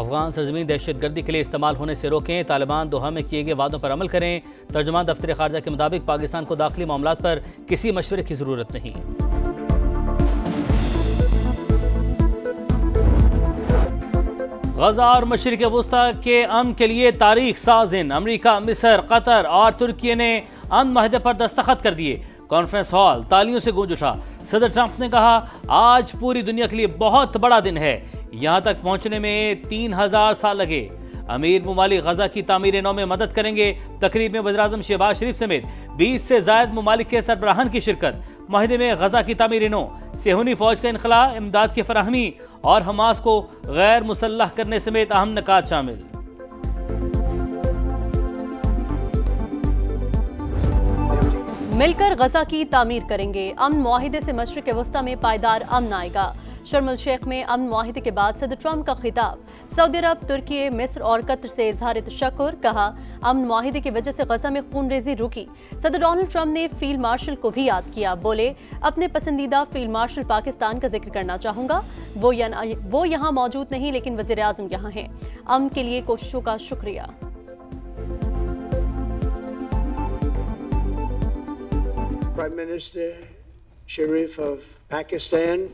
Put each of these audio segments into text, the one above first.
अफगान सरजमीन दहशतगर्दी के लिए इस्तेमाल होने से रोकें, तालिबान दोहा में किए गए वादों पर अमल करें। तर्जुमान दफ्तर खारजा के मुताबिक पाकिस्तान को दाखिली मामलात पर किसी मशवरे की ज़रूरत नहीं। गजा और मशरिक़ वुस्ता के अमन के लिए तारीख साज दिन। अमरीका, मिस्र, कतर और तुर्की ने अमन माहिदे पर दस्तखत कर दिए। कॉन्फ्रेंस हॉल तालियों से गूंज उठा। सदर ट्रंप ने कहा, आज पूरी दुनिया के लिए बहुत बड़ा दिन है, यहां तक पहुंचने में 3000 साल लगे। अमीर ममालिक गजा की तामीर नौ में मदद करेंगे। तकरीब में वज़ीर-ए-आज़म शहबाज शरीफ समेत 20 से ज़ायद ममालिक के सरबराहान की शिरकत। माहिदे में गजा की तामीर नौ, सेहूनी फौज का इनखला, इमदाद की फराहमी और हमास को गैर मुसल्लह करने समेत अहम निकात शामिल। मिलकर गजा की तामीर करेंगे। अमन मुआहिदे से मशरिक़ वुस्ता में पायदार अमन आएगा। शर्म अल शेख में अमन मुआहिदे के बाद सदर ट्रंप का खिताब। सऊदी अरब, तुर्की, मिस्र और कतर से इजहार तशक्कुर। कहा, अमन मुआहिदे की वजह से गजा में खूनरेजी रुकी। सदर डोनाल्ड ट्रंप ने फील्ड मार्शल को भी याद किया। बोले, अपने पसंदीदा फील्ड मार्शल पाकिस्तान का जिक्र करना चाहूंगा। वो यहाँ मौजूद नहीं, लेकिन वज़ीर आज़म यहाँ हैं। अमन के लिए कोशिशों का शुक्रिया। Prime Minister Sharif of Pakistan,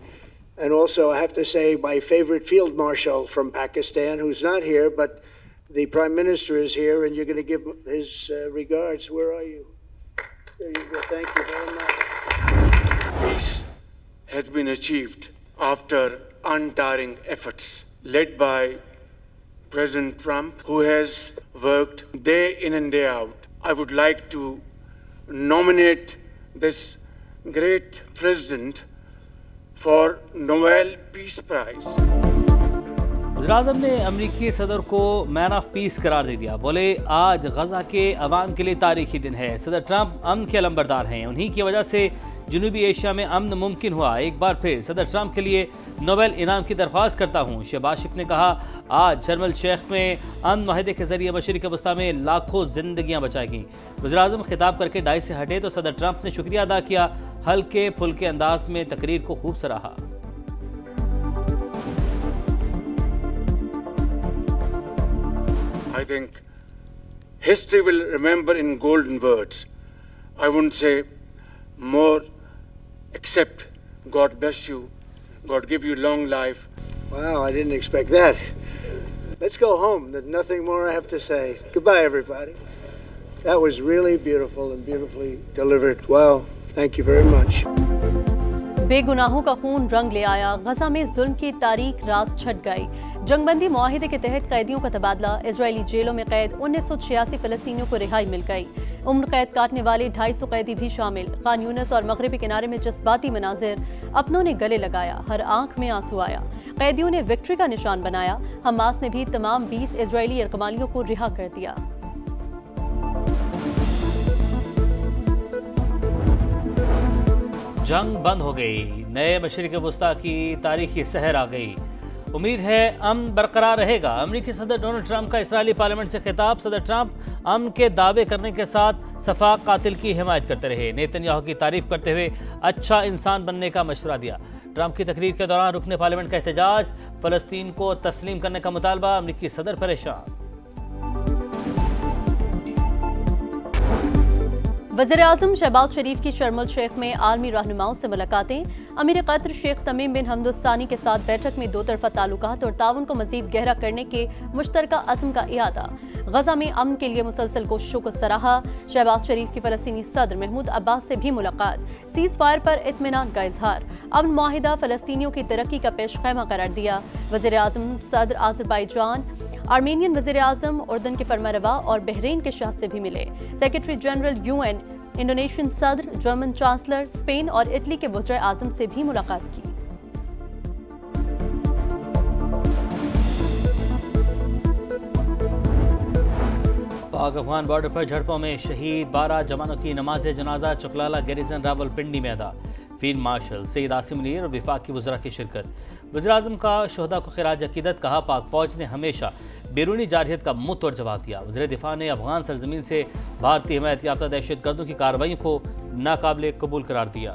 and also I have to say my favorite field marshal from Pakistan, who's not here, but the Prime Minister is here, and you're going to give his regards. Where are you? There you go. Thank you very much. Peace has been achieved after untiring efforts led by President Trump, who has worked day in and day out. I would like to nominate this great president for Nobel Peace Prize. वज़ीर-ए-आज़म ने अमरीकी सदर को man of peace करार दे दिया। बोले, आज गजा के अवाम के लिए तारीखी दिन है। सदर ट्रंप अमन के अलंबरदार हैं, उन्हीं की वजह से जनूबी एशिया में अमन मुमकिन हुआ। एक बार फिर सदर ट्रंप के लिए नोबेल इनाम की दरख्वास्त करता हूँ। शहबाज शरीफ ने कहा, आज शर्म अल शेख में अमन माहिदे के जरिए मशरिक़ वुस्ता में लाखों जिंदगियाँ बचाई गईं। वज़ीर-ए-आज़म खिताब करके डाइस से हटे तो सदर ट्रंप ने शुक्रिया अदा किया। हल्के फुल्के अंदाज में तकरीर को खूब सराहा। I think history will remember in golden words. I wouldn't say more, except God bless you, God give you long life. Wow, I didn't expect that. Let's go home. There's nothing more I have to say. Goodbye, everybody. That was really beautiful and beautifully delivered. Wow, thank you very much. बेगुनाहों का खून रंग ले आया। गजा में जुल्म की तारीख रात छट गई। जंगबंदी मुआहिदे के तहत कैदियों का तबादला। इजरायली जेलों में कैद 1986 फलस्तीनियों को रिहाई मिल गई। उम्र कैद काटने वाले 250 कैदी भी शामिल। खान यूनिस और मगरबी किनारे में जज्बाती मनाजिर। अपनों ने गले लगाया, हर आंख में आंसू आया। कैदियों ने विक्ट्री का निशान बनाया। हमास ने भी तमाम 20 इजरायली यरकमालियों को रिहा कर दिया। जंग बंद हो गई। नए मशरिक़ वुस्ता की तारीखी सहर आ गई। उम्मीद है अमन बरकरार रहेगा। अमेरिकी सदर डोनाल्ड ट्रंप का इसराइली पार्लियामेंट से खिताब। सदर ट्रंप अमन के दावे करने के साथ सफाक कातिल की हिमायत करते रहे। नेतन्याहू की तारीफ करते हुए अच्छा इंसान बनने का मशवरा दिया। ट्रंप की तकरीर के दौरान रुकने पार्लियामेंट का एहतजाज। फलस्तीन को तस्लीम करने का मुतालबा। अमेरिकी सदर परेशान। वज़ीर-ए-आज़म शहबाज शरीफ की शर्म अल शेख में आलमी रहनुमाओं से मुलाकातें। अमीर कतर शेख तमीम बिन हमद सानी के साथ बैठक में दो तरफा ताल्लुकात और ताउन को मजीद गहरा करने के मुश्तरका अज़्म का इरादा। गजा में अमन के लिए मुसलसल कोशिशों को सराहा। शहबाज शरीफ की फलस्तीनी सदर महमूद अब्बास से भी मुलाकात। सीज फायर पर इत्मीनान का इजहार। अमन मुआहिदा फलस्तीनियों की तरक्की का पेश खैमा करार दिया। वज़ीर-ए-आज़म सदर आज़रबाईजान, आर्मेनियन वज़ीर-ए-आज़म, उर्दन के फरमारवा और बहरीन के शाह से भी मिले। सेक्रेटरी जनरल UN, इंडोनेशियन सदर, जर्मन चांसलर, स्पेन और इटली के वज़ीर-ए-आज़म से भी मुलाकात की। पाक अफगान बॉर्डर पर झड़पों में शहीद 12 जवानों की नमाज जनाजा चकलाला गैरिजन रावलपिंडी में अदा। फील्ड मार्शल सईद आसिम मुनीर और विफाक की वज़रा की शिरकत। वज़ीर-ए-आज़म का शोहदा को खिराज अकीदत। कहा, पाक फौज ने हमेशा बैरूनी जारहियत का मुंह तोड़ जवाब दिया। वज़ीर दिफा ने अफगान सरजमीन से भारतीय हिमायत याफ्ता दहशतगर्दों की कार्रवाइयों को नाकाबिले कबूल करार दिया।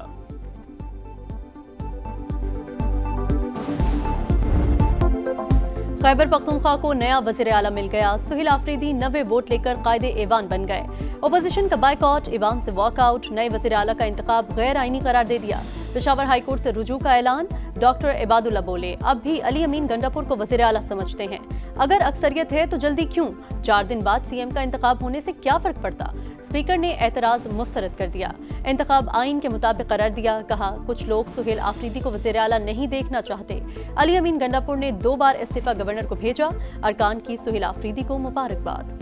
खैबर पख्तूनख्वा को नया वज़ीर आला मिल गया। सुहेल आफरीदी 90 वोट लेकर कायदे ऐवान बन गए। ओपोजिशन का बाइकआउट, ऐवान से वॉकआउट, नए वज़ीर आला का इंतखाब गैर आईनी करार दे दिया। पेशावर हाई कोर्ट से रुजू का ऐलान। डॉक्टर इबादुल्ला बोले, अब भी अली अमीन गंडापुर को वज़ीर आला समझते हैं। अगर अक्सरियत है तो जल्दी क्यों? 4 दिन बाद सीएम का इंतखाब होने से क्या फर्क पड़ता? स्पीकर ने एतराज मुस्तरद कर दिया। इंतखाब आइन के मुताबिक करार दिया। कहा, कुछ लोग सुहेल आफरीदी को वज़ीर आला नहीं देखना चाहते। अली अमीन गंडापुर ने 2 बार इस्तीफा गवर्नर को भेजा। अरकान की सुहेल आफरीदी को मुबारकबाद।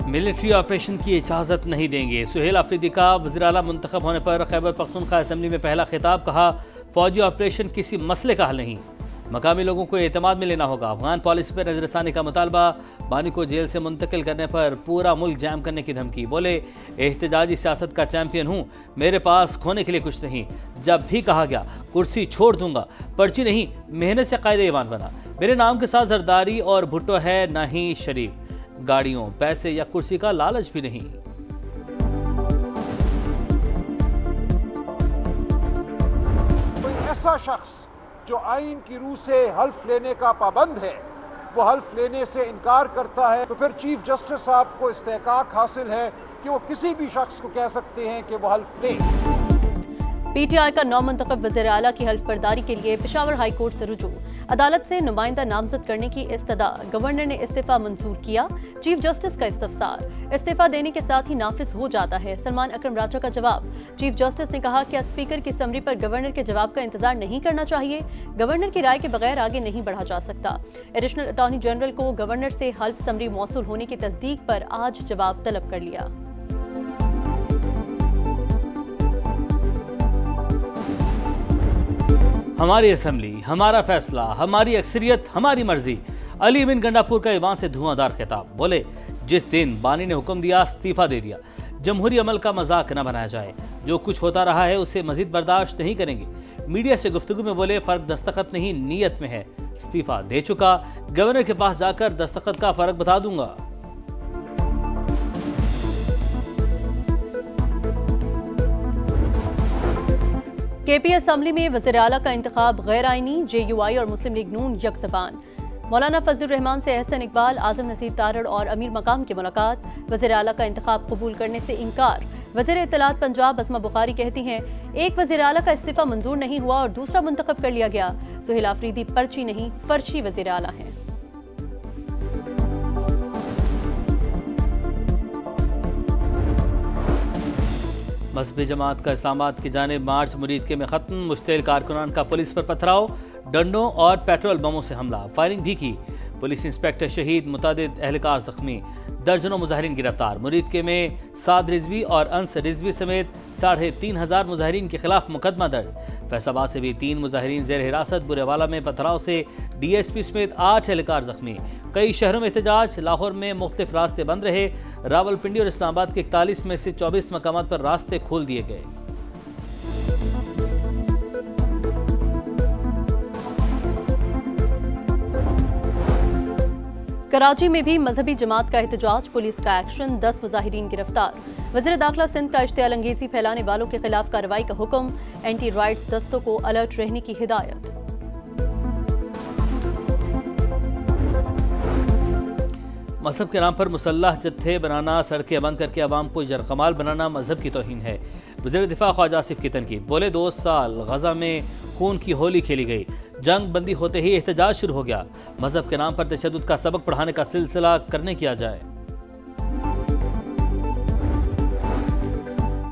मिलिट्री ऑपरेशन की इजाज़त नहीं देंगे। सुहेल आफरीदी का वज़ीर आला मुंतखब होने पर खैबर पख्तूनख्वा असेंबली में पहला खिताब। कहा, फौजी ऑपरेशन किसी मसले का हल नहीं, मकामी लोगों को एतमाद में लेना होगा। अफगान पॉलिसी पर नजरसानी का मुतालबा। बानी को जेल से मुंतकिल करने पर पूरा मुल्क जैम करने की धमकी। बोले, एहतजाजी सियासत का चैंपियन हूँ, मेरे पास खोने के लिए कुछ नहीं। जब भी कहा गया कुर्सी छोड़ दूंगा, पर्ची नहीं मेहनत से कायदे ईमान बना। मेरे नाम के साथ जरदारी और भुट्टो है, न ही शरीफ। गाड़ियों, पैसे या कुर्सी का लालच भी नहीं। कोई ऐसा शख्स जो आइन की रूह से हल्फ लेने का पाबंद है, वो हल्फ लेने से इनकार करता है, तो फिर चीफ जस्टिस साहब को इस्तेहकाक हासिल है कि वो किसी भी शख्स को कह सकते हैं कि वो हल्फ ले। पीटीआई का नौमुंतखब वज़ीर आला की हल्फ बर्दारी के लिए पेशावर हाई कोर्ट से रुजू। अदालत से नुमाइंदा नामजद करने की इस्तदा। गवर्नर ने इस्तीफा मंजूर किया। चीफ जस्टिस का इस्तफसार। इस्तीफा देने के साथ ही नाफिज हो जाता है। सलमान अकरम राजा का जवाब। चीफ जस्टिस ने कहा, क्या स्पीकर की समरी पर गवर्नर के जवाब का इंतजार नहीं करना चाहिए? गवर्नर की राय के बगैर आगे नहीं बढ़ा जा सकता। एडिशनल अटॉर्नी जनरल को गवर्नर से हल्फ समरी मौसूल होने की तस्दीक पर आज जवाब तलब कर लिया। हमारी असेंबली, हमारा फैसला, हमारी अक्सरियत, हमारी मर्जी। अली अमीन गंडापुर का ईवान से धुआंधार खिताब। बोले, जिस दिन बानी ने हुक्म दिया, इस्तीफा दे दिया। जमहूरी अमल का मजाक न बनाया जाए। जो कुछ होता रहा है उसे मजीद बर्दाश्त नहीं करेंगे। मीडिया से गुफ्तगू में बोले, फर्क दस्तखत नहीं नीयत में है। इस्तीफा दे चुका, गवर्नर के पास जाकर दस्तखत का फर्क बता दूंगा। केपी असेंबली में वज़ीर आला का इंतखाब गैर आईनी। JUI और मुस्लिम लीग नून यकज़बान। मौलाना फजलुर रहमान से एहसन इकबाल, आजम नसीर तारड़ और अमीर मकाम की मुलाकात। वज़ीर आला का इंतखाब कबूल करने से इनकार। वज़ीर इत्तलात पंजाब अस्मा बुखारी कहती हैं, एक वज़ीर आला का इस्तीफा मंजूर नहीं हुआ और दूसरा मुंतखब कर लिया गया। सुहेल आफरीदी पर्ची नहीं फर्शी वज़ीर आला हैं। मजहबी जमात का इस्लामाबाद की जानिब मार्च मुरीद के में खत्म। मुश्तिल कारकुनान का पुलिस पर पथराव, डंडों और पेट्रोल बमों से हमला, फायरिंग भी की। पुलिस इंस्पेक्टर शहीद, मुतादिद एहलकार जख्मी, दर्जनों मुजाहिरीन गिरफ्तार। मुरीद के में साद रिजवी और अंस रिजवी समेत 3,500 मुजाहिरीन के खिलाफ मुकदमा दर्ज। फैसलाबाद से भी 3 मुजाहिरीन जेर हिरासत। बुरेवाला में पथराव से DSP समेत 8 एहलकार जख्मी। कई शहरों में एहतजाज, लाहौर में मुख्तलिफ रास्ते बंद रहे। रावलपिंडी और इस्लामाबाद के 41 में से 24 मकामात पर रास्ते खोल दिए गए। कराची में भी मजहबी जमात का एहतजाज, पुलिस का एक्शन, 10 मुजाहिरीन गिरफ्तार। वज़ीर दाखिला सिंध का इश्तियाल अंगेजी फैलाने वालों के खिलाफ कार्रवाई का हुक्म। एंटी राइट्स दस्तों को अलर्ट रहने की हिदायत। मजहब के नाम पर मुसल्लह जत्थे बनाना, सड़कें बंद करके अवाम को यरगमाल बनाना मजहब की तौहीन है। वज़ीर दिफा ख्वाजा आसिफ की तनकीद। बोले, 2 साल गजा में खून की होली खेली गई। जंग बंदी होते ही एहतजाज शुरू हो गया। मजहब के नाम पर तशद्दुद का सबक पढ़ाने का सिलसिला करने किया जाए।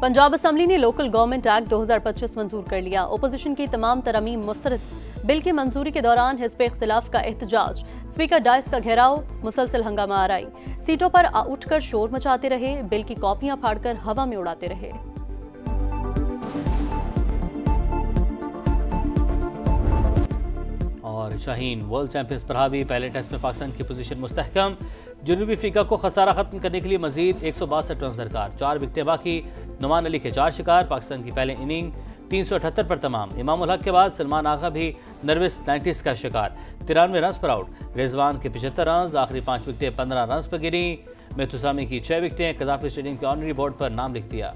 पंजाब असेंबली ने लोकल गवर्नमेंट एक्ट 2025 मंजूर कर लिया। ओपोजिशन की तमाम तरमीम मुस्तरद। बिल की मंजूरी के दौरान हिस्ब इख्तिलाफ का एहतजाज। स्पीकर डाइस का घेराव, मुसलसल हंगामा आराई। सीटों पर उठकर शोर मचाते रहे। बिल की कॉपियां फाड़कर हवा में उड़ाते रहे। और शाहीन वर्ल्ड चैंपियंस पर हावी। पहले टेस्ट में पाकिस्तान की पोजीशन मुस्तहकम। जनूबी अफ्रीका को खसारा खत्म करने के लिए मजीद 162 रन दरकार। 4 विकेटें बाकी। नुमान अली के 4 शिकार। पाकिस्तान की पहले इनिंग 378 पर तमाम। इमाम उल हक के बाद सलमान आगा भी नर्वस 90 का शिकार। 93 रन पर आउट। रिजवान के 75 रन। आखिरी 5 विकेटें 15 रन पर गिरी। मेहतुसामी की 6 विकेटें। कजाफी स्टेडियम के ऑनरी बोर्ड पर नाम लिख दिया।